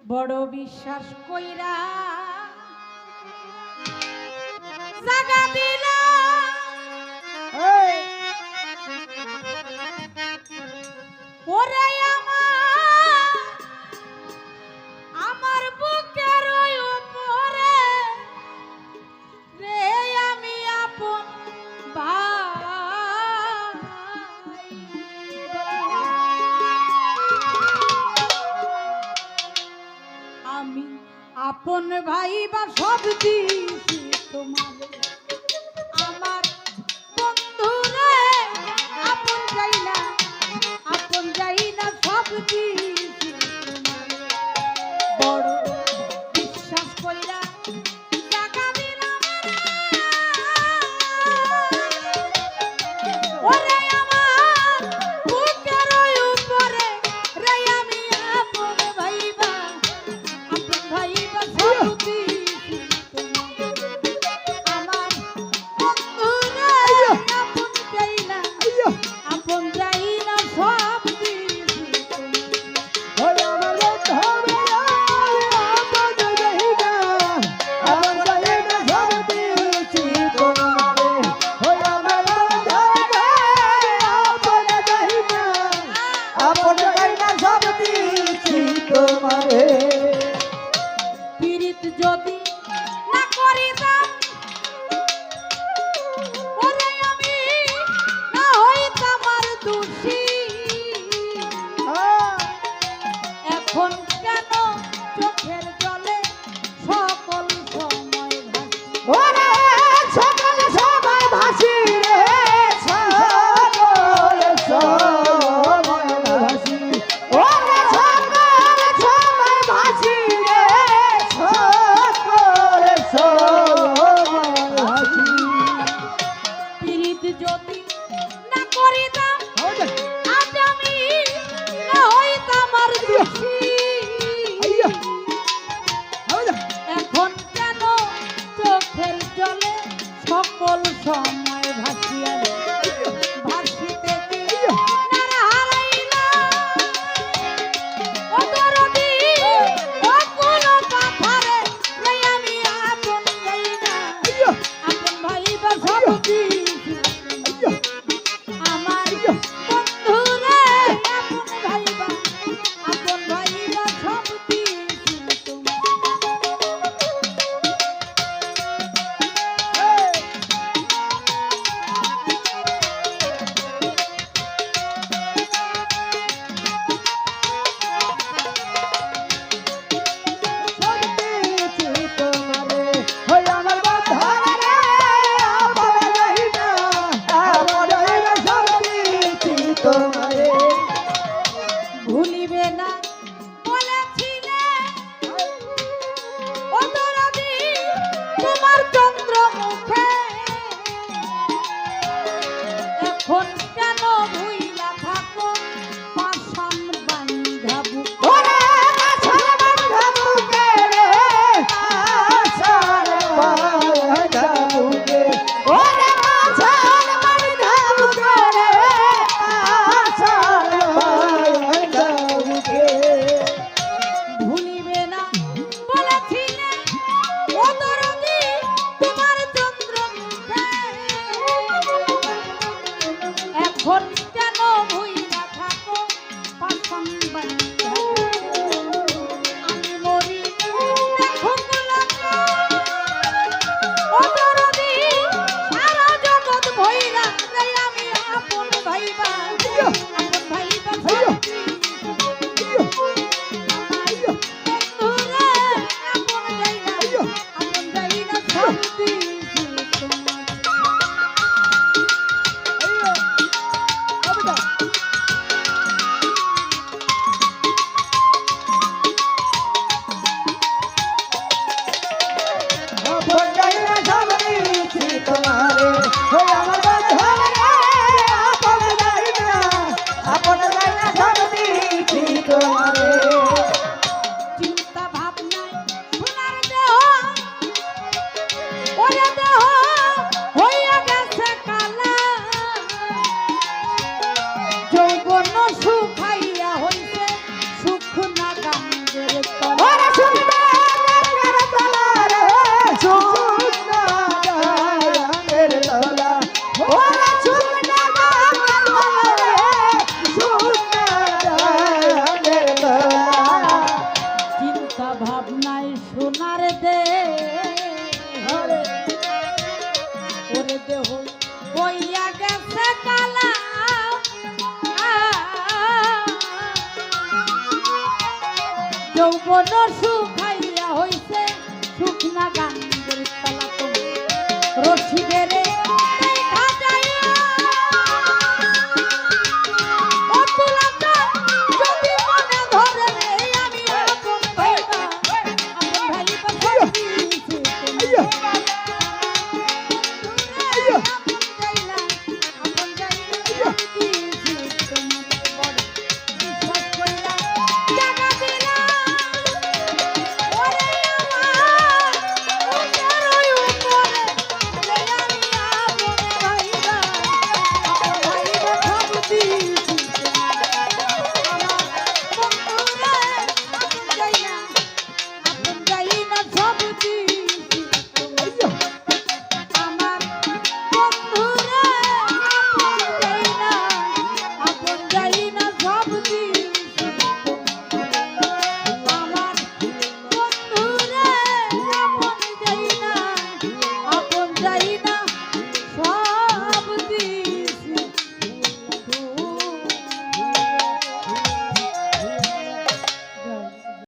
বড় বিশ্বাস কইরা জাগা দিলা ওরে আমার বুকের উপরে রে আমি আপন ভাই আমি আপন ভাই বা সব দিছি তোমার আমার বন্ধু রে আপন যাই না সব দিছি বড় বিশ্বাস কইরা টাকা দিলাম ওরে আমার বুকের উপরে রে আমি আপন ভাইবা সব দিছি আমার বন্ধু রে আপন যাই না সব পীড়িত যদি না করিতাম ওরে আমি না হইতাম আর দোষী এখন কেন চোখের জলে সকল সময় ভাসি রে সকল সময় ভাসি ওরে সকল সময় ভাসি রে সকল সময় ভাসি পীড়িত যদি না করিতাম আজ আমি না হইতাম আর দোষী এখন কেন চোখের জলে সকল সময় ভাসিয়া ভাসিতে ভুলিবে না বলেছিলে ও দরদি তোমার চন্দ্র মুখে এখন কেন ভুইলা থাকো পাশান বান্ধা বুকে ওরে পাশান বান্ধা বুকে রে পাশান বান্ধা বুকে ওরে পাশান বান্ধা বুকে রে পাশান বান্ধা বুকে যৌবন শুকাইয়া হইছে শুকনা গাঙ্গা